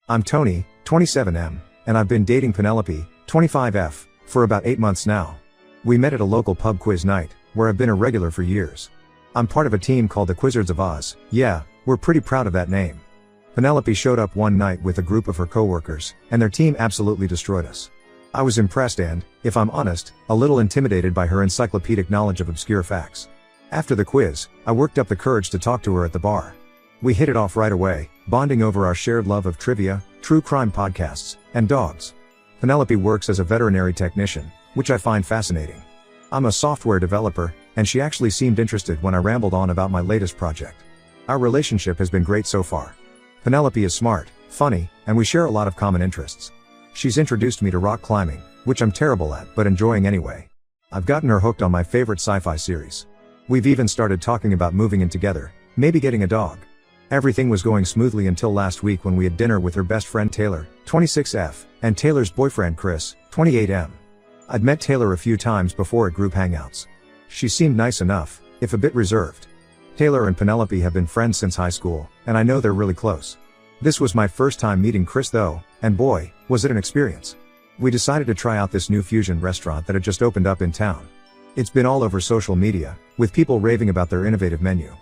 I'm Tony, 27M, and I've been dating Penelope, 25F, for about 8 months now. We met at a local pub quiz night, where I've been a regular for years. I'm part of a team called the Quizzards of Oz. Yeah, we're pretty proud of that name. Penelope showed up one night with a group of her coworkers, and their team absolutely destroyed us. I was impressed and, if I'm honest, a little intimidated by her encyclopedic knowledge of obscure facts. After the quiz, I worked up the courage to talk to her at the bar. We hit it off right away, bonding over our shared love of trivia, true crime podcasts, and dogs. Penelope works as a veterinary technician, which I find fascinating. I'm a software developer, and she actually seemed interested when I rambled on about my latest project. Our relationship has been great so far. Penelope is smart, funny, and we share a lot of common interests. She's introduced me to rock climbing, which I'm terrible at but enjoying anyway. I've gotten her hooked on my favorite sci-fi series. We've even started talking about moving in together, maybe getting a dog. Everything was going smoothly until last week when we had dinner with her best friend Taylor, 26F, and Taylor's boyfriend Chris, 28M. I'd met Taylor a few times before at group hangouts. She seemed nice enough, if a bit reserved. Taylor and Penelope have been friends since high school, and I know they're really close. This was my first time meeting Chris though, and boy, was it an experience. We decided to try out this new fusion restaurant that had just opened up in town. It's been all over social media, with people raving about their innovative menu.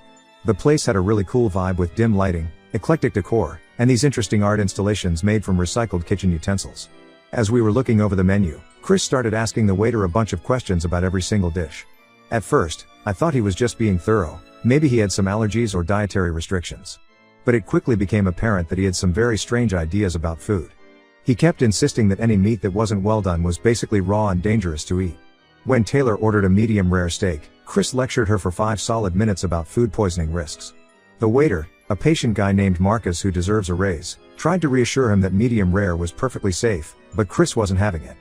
The place had a really cool vibe with dim lighting, eclectic decor, and these interesting art installations made from recycled kitchen utensils. As we were looking over the menu, Chris started asking the waiter a bunch of questions about every single dish. At first, I thought he was just being thorough, maybe he had some allergies or dietary restrictions. But it quickly became apparent that he had some very strange ideas about food. He kept insisting that any meat that wasn't well done was basically raw and dangerous to eat. When Taylor ordered a medium rare steak, Chris lectured her for 5 solid minutes about food poisoning risks. The waiter, a patient guy named Marcus who deserves a raise, tried to reassure him that medium rare was perfectly safe, but Chris wasn't having it.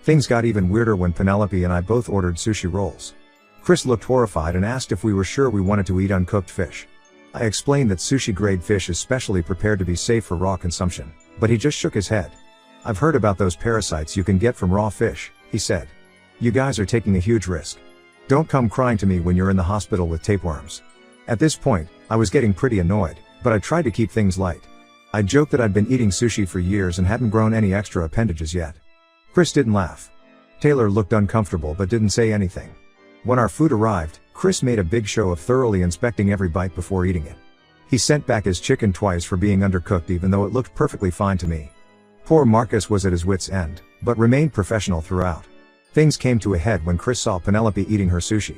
Things got even weirder when Penelope and I both ordered sushi rolls. Chris looked horrified and asked if we were sure we wanted to eat uncooked fish. I explained that sushi-grade fish is specially prepared to be safe for raw consumption, but he just shook his head. "I've heard about those parasites you can get from raw fish," he said. "You guys are taking a huge risk. Don't come crying to me when you're in the hospital with tapeworms." At this point, I was getting pretty annoyed, but I tried to keep things light. I joked that I'd been eating sushi for years and hadn't grown any extra appendages yet. Chris didn't laugh. Taylor looked uncomfortable but didn't say anything. When our food arrived, Chris made a big show of thoroughly inspecting every bite before eating it. He sent back his chicken twice for being undercooked even though it looked perfectly fine to me. Poor Marcus was at his wit's end, but remained professional throughout. Things came to a head when Chris saw Penelope eating her sushi.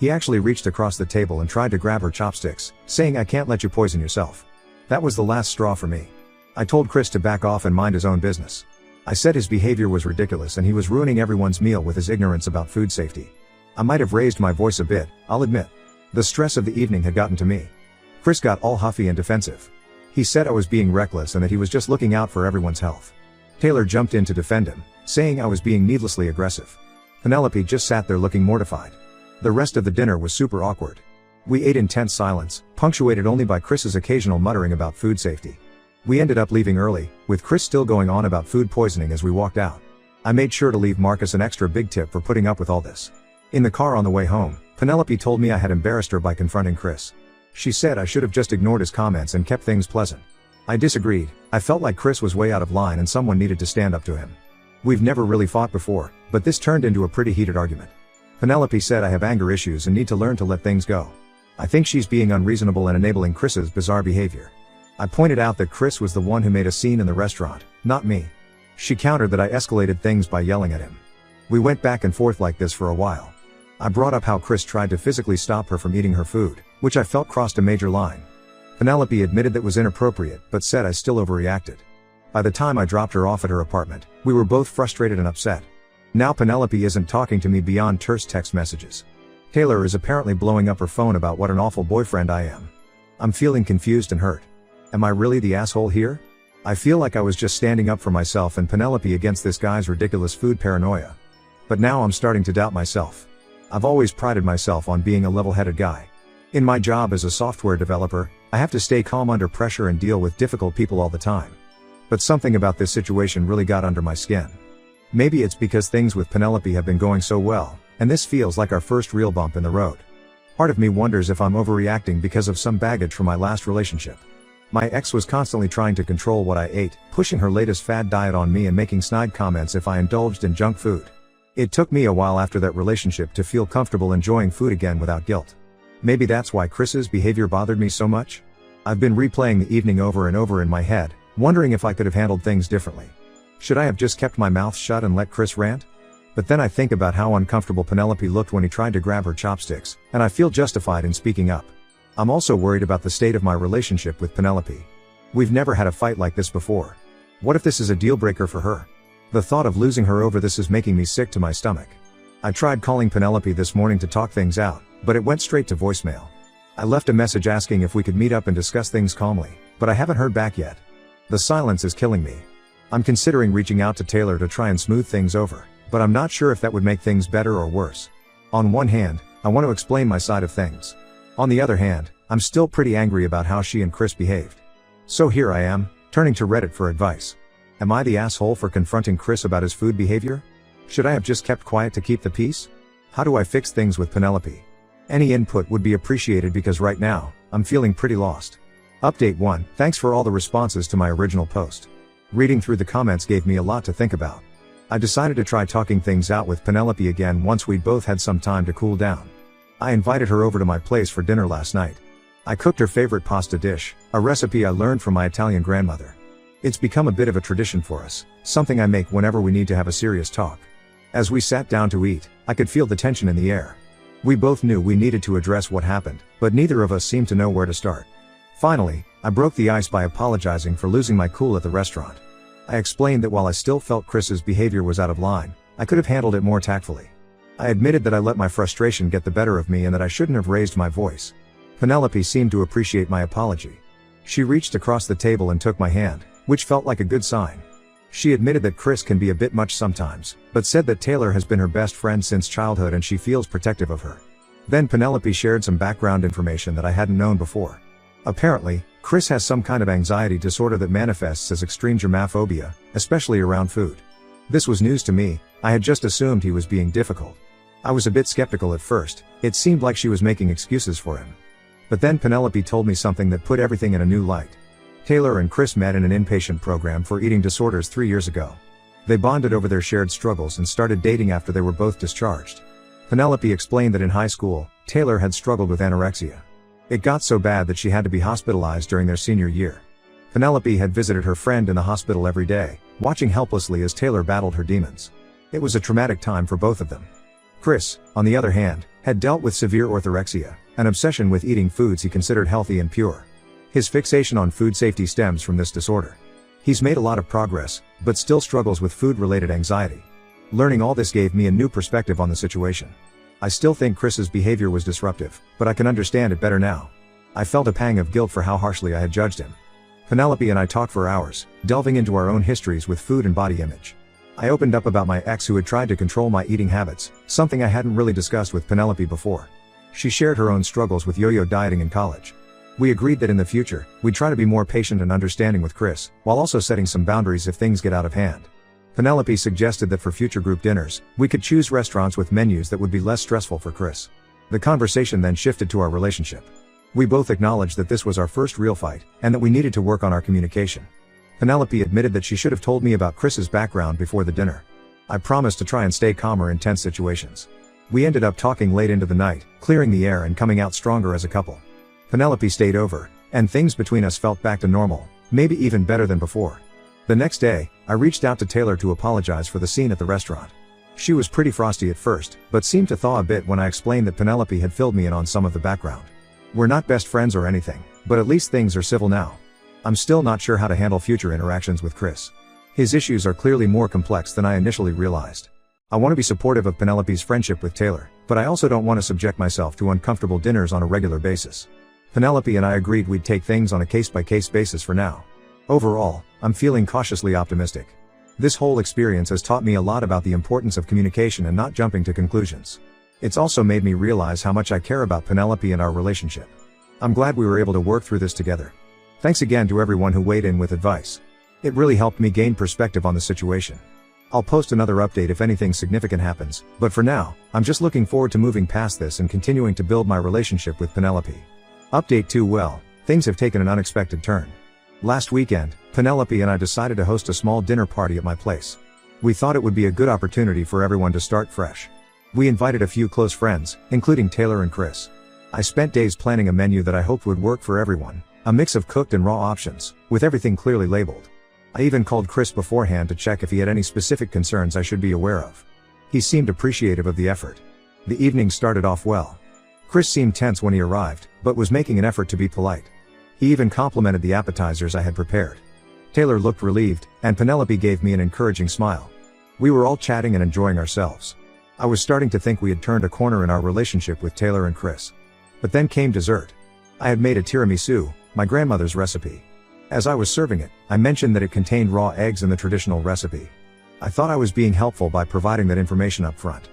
He actually reached across the table and tried to grab her chopsticks, saying, "I can't let you poison yourself." That was the last straw for me. I told Chris to back off and mind his own business. I said his behavior was ridiculous and he was ruining everyone's meal with his ignorance about food safety. I might have raised my voice a bit, I'll admit. The stress of the evening had gotten to me. Chris got all huffy and defensive. He said I was being reckless and that he was just looking out for everyone's health. Taylor jumped in to defend him, saying I was being needlessly aggressive. Penelope just sat there looking mortified. The rest of the dinner was super awkward. We ate in tense silence, punctuated only by Chris's occasional muttering about food safety. We ended up leaving early, with Chris still going on about food poisoning as we walked out. I made sure to leave Marcus an extra big tip for putting up with all this. In the car on the way home, Penelope told me I had embarrassed her by confronting Chris. She said I should have just ignored his comments and kept things pleasant. I disagreed. I felt like Chris was way out of line and someone needed to stand up to him. We've never really fought before, but this turned into a pretty heated argument. Penelope said I have anger issues and need to learn to let things go. I think she's being unreasonable and enabling Chris's bizarre behavior. I pointed out that Chris was the one who made a scene in the restaurant, not me. She countered that I escalated things by yelling at him. We went back and forth like this for a while. I brought up how Chris tried to physically stop her from eating her food, which I felt crossed a major line. Penelope admitted that was inappropriate, but said I still overreacted. By the time I dropped her off at her apartment, we were both frustrated and upset. Now Penelope isn't talking to me beyond terse text messages. Taylor is apparently blowing up her phone about what an awful boyfriend I am. I'm feeling confused and hurt. Am I really the asshole here? I feel like I was just standing up for myself and Penelope against this guy's ridiculous food paranoia. But now I'm starting to doubt myself. I've always prided myself on being a level-headed guy. In my job as a software developer, I have to stay calm under pressure and deal with difficult people all the time. But something about this situation really got under my skin. Maybe it's because things with Penelope have been going so well, and this feels like our first real bump in the road. Part of me wonders if I'm overreacting because of some baggage from my last relationship. My ex was constantly trying to control what I ate, pushing her latest fad diet on me and making snide comments if I indulged in junk food. It took me a while after that relationship to feel comfortable enjoying food again without guilt. Maybe that's why Chris's behavior bothered me so much? I've been replaying the evening over and over in my head, wondering if I could have handled things differently. Should I have just kept my mouth shut and let Chris rant? But then I think about how uncomfortable Penelope looked when he tried to grab her chopsticks, and I feel justified in speaking up. I'm also worried about the state of my relationship with Penelope. We've never had a fight like this before. What if this is a deal breaker for her? The thought of losing her over this is making me sick to my stomach. I tried calling Penelope this morning to talk things out, but it went straight to voicemail. I left a message asking if we could meet up and discuss things calmly, but I haven't heard back yet. The silence is killing me. I'm considering reaching out to Taylor to try and smooth things over, but I'm not sure if that would make things better or worse. On one hand, I want to explain my side of things. On the other hand, I'm still pretty angry about how she and Chris behaved. So here I am, turning to Reddit for advice. Am I the asshole for confronting Chris about his food behavior? Should I have just kept quiet to keep the peace? How do I fix things with Penelope? Any input would be appreciated because right now, I'm feeling pretty lost. Update 1. Thanks for all the responses to my original post. Reading through the comments gave me a lot to think about. I decided to try talking things out with Penelope again once we'd both had some time to cool down. I invited her over to my place for dinner last night. I cooked her favorite pasta dish, a recipe I learned from my Italian grandmother. It's become a bit of a tradition for us, something I make whenever we need to have a serious talk. As we sat down to eat, I could feel the tension in the air. We both knew we needed to address what happened, but neither of us seemed to know where to start. Finally, I broke the ice by apologizing for losing my cool at the restaurant. I explained that while I still felt Chris's behavior was out of line, I could have handled it more tactfully. I admitted that I let my frustration get the better of me and that I shouldn't have raised my voice. Penelope seemed to appreciate my apology. She reached across the table and took my hand, which felt like a good sign. She admitted that Chris can be a bit much sometimes, but said that Taylor has been her best friend since childhood and she feels protective of her. Then Penelope shared some background information that I hadn't known before. Apparently, Chris has some kind of anxiety disorder that manifests as extreme germophobia, especially around food. This was news to me. I had just assumed he was being difficult. I was a bit skeptical at first. It seemed like she was making excuses for him. But then Penelope told me something that put everything in a new light. Taylor and Chris met in an inpatient program for eating disorders 3 years ago. They bonded over their shared struggles and started dating after they were both discharged. Penelope explained that in high school, Taylor had struggled with anorexia. It got so bad that she had to be hospitalized during their senior year. Penelope had visited her friend in the hospital every day, watching helplessly as Taylor battled her demons. It was a traumatic time for both of them. Chris, on the other hand, had dealt with severe orthorexia, an obsession with eating foods he considered healthy and pure. His fixation on food safety stems from this disorder. He's made a lot of progress, but still struggles with food-related anxiety. Learning all this gave me a new perspective on the situation. I still think Chris's behavior was disruptive, but I can understand it better now. I felt a pang of guilt for how harshly I had judged him. Penelope and I talked for hours, delving into our own histories with food and body image. I opened up about my ex who had tried to control my eating habits, something I hadn't really discussed with Penelope before. She shared her own struggles with yo-yo dieting in college. We agreed that in the future, we'd try to be more patient and understanding with Chris, while also setting some boundaries if things get out of hand. Penelope suggested that for future group dinners, we could choose restaurants with menus that would be less stressful for Chris. The conversation then shifted to our relationship. We both acknowledged that this was our first real fight, and that we needed to work on our communication. Penelope admitted that she should have told me about Chris's background before the dinner. I promised to try and stay calmer in tense situations. We ended up talking late into the night, clearing the air and coming out stronger as a couple. Penelope stayed over, and things between us felt back to normal, maybe even better than before. The next day, I reached out to Taylor to apologize for the scene at the restaurant. She was pretty frosty at first, but seemed to thaw a bit when I explained that Penelope had filled me in on some of the background. We're not best friends or anything, but at least things are civil now. I'm still not sure how to handle future interactions with Chris. His issues are clearly more complex than I initially realized. I want to be supportive of Penelope's friendship with Taylor, but I also don't want to subject myself to uncomfortable dinners on a regular basis. Penelope and I agreed we'd take things on a case-by-case basis for now. Overall, I'm feeling cautiously optimistic. This whole experience has taught me a lot about the importance of communication and not jumping to conclusions. It's also made me realize how much I care about Penelope and our relationship. I'm glad we were able to work through this together. Thanks again to everyone who weighed in with advice. It really helped me gain perspective on the situation. I'll post another update if anything significant happens, but for now, I'm just looking forward to moving past this and continuing to build my relationship with Penelope. Update 2. Well, things have taken an unexpected turn. Last weekend, Penelope and I decided to host a small dinner party at my place. We thought it would be a good opportunity for everyone to start fresh. We invited a few close friends, including Taylor and Chris. I spent days planning a menu that I hoped would work for everyone, a mix of cooked and raw options, with everything clearly labeled. I even called Chris beforehand to check if he had any specific concerns I should be aware of. He seemed appreciative of the effort. The evening started off well. Chris seemed tense when he arrived, but was making an effort to be polite. He even complimented the appetizers I had prepared. Taylor looked relieved, and Penelope gave me an encouraging smile. We were all chatting and enjoying ourselves. I was starting to think we had turned a corner in our relationship with Taylor and Chris. But then came dessert. I had made a tiramisu, my grandmother's recipe. As I was serving it, I mentioned that it contained raw eggs in the traditional recipe. I thought I was being helpful by providing that information up front.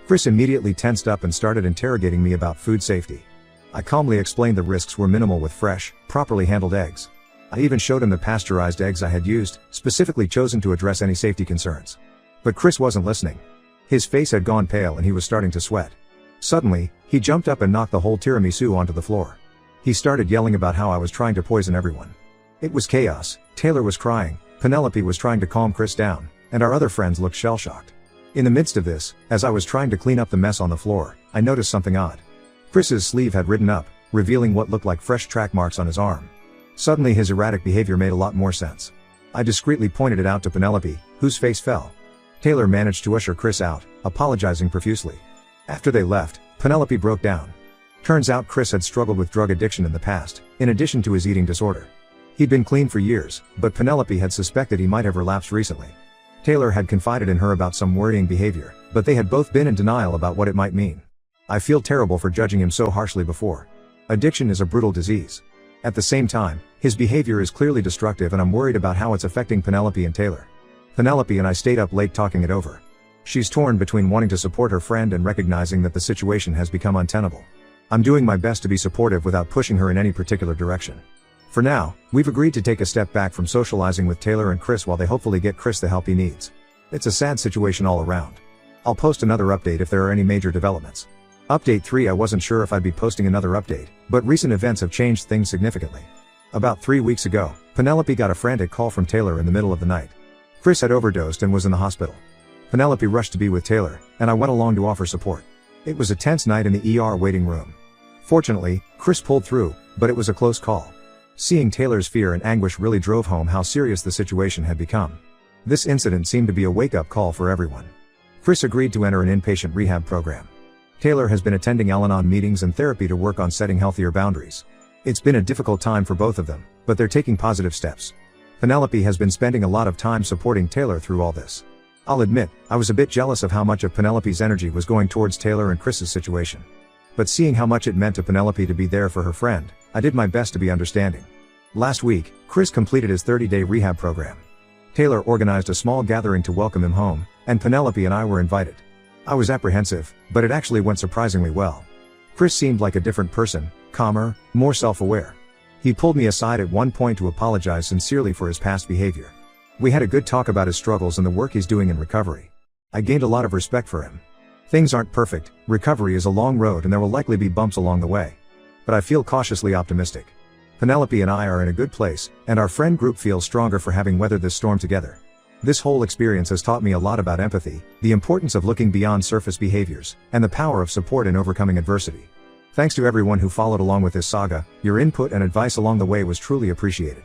Chris immediately tensed up and started interrogating me about food safety. I calmly explained the risks were minimal with fresh, properly handled eggs. I even showed him the pasteurized eggs I had used, specifically chosen to address any safety concerns. But Chris wasn't listening. His face had gone pale and he was starting to sweat. Suddenly, he jumped up and knocked the whole tiramisu onto the floor. He started yelling about how I was trying to poison everyone. It was chaos. Taylor was crying, Penelope was trying to calm Chris down, and our other friends looked shell-shocked. In the midst of this, as I was trying to clean up the mess on the floor, I noticed something odd. Chris's sleeve had ridden up, revealing what looked like fresh track marks on his arm. Suddenly his erratic behavior made a lot more sense. I discreetly pointed it out to Penelope, whose face fell. Taylor managed to usher Chris out, apologizing profusely. After they left, Penelope broke down. Turns out Chris had struggled with drug addiction in the past, in addition to his eating disorder. He'd been clean for years, but Penelope had suspected he might have relapsed recently. Taylor had confided in her about some worrying behavior, but they had both been in denial about what it might mean. I feel terrible for judging him so harshly before. Addiction is a brutal disease. At the same time, his behavior is clearly destructive and I'm worried about how it's affecting Penelope and Taylor. Penelope and I stayed up late talking it over. She's torn between wanting to support her friend and recognizing that the situation has become untenable. I'm doing my best to be supportive without pushing her in any particular direction. For now, we've agreed to take a step back from socializing with Taylor and Chris while they hopefully get Chris the help he needs. It's a sad situation all around. I'll post another update if there are any major developments. Update 3: I wasn't sure if I'd be posting another update, but recent events have changed things significantly. About 3 weeks ago, Penelope got a frantic call from Taylor in the middle of the night. Chris had overdosed and was in the hospital. Penelope rushed to be with Taylor, and I went along to offer support. It was a tense night in the ER waiting room. Fortunately, Chris pulled through, but it was a close call. Seeing Taylor's fear and anguish really drove home how serious the situation had become. This incident seemed to be a wake-up call for everyone. Chris agreed to enter an inpatient rehab program. Taylor has been attending Al-Anon meetings and therapy to work on setting healthier boundaries. It's been a difficult time for both of them, but they're taking positive steps. Penelope has been spending a lot of time supporting Taylor through all this. I'll admit, I was a bit jealous of how much of Penelope's energy was going towards Taylor and Chris's situation. But seeing how much it meant to Penelope to be there for her friend, I did my best to be understanding. Last week, Chris completed his 30-day rehab program. Taylor organized a small gathering to welcome him home, and Penelope and I were invited. I was apprehensive, but it actually went surprisingly well. Chris seemed like a different person, calmer, more self-aware. He pulled me aside at one point to apologize sincerely for his past behavior. We had a good talk about his struggles and the work he's doing in recovery. I gained a lot of respect for him. Things aren't perfect, recovery is a long road and there will likely be bumps along the way. But I feel cautiously optimistic. Penelope and I are in a good place, and our friend group feels stronger for having weathered this storm together. This whole experience has taught me a lot about empathy, the importance of looking beyond surface behaviors, and the power of support in overcoming adversity. Thanks to everyone who followed along with this saga, your input and advice along the way was truly appreciated.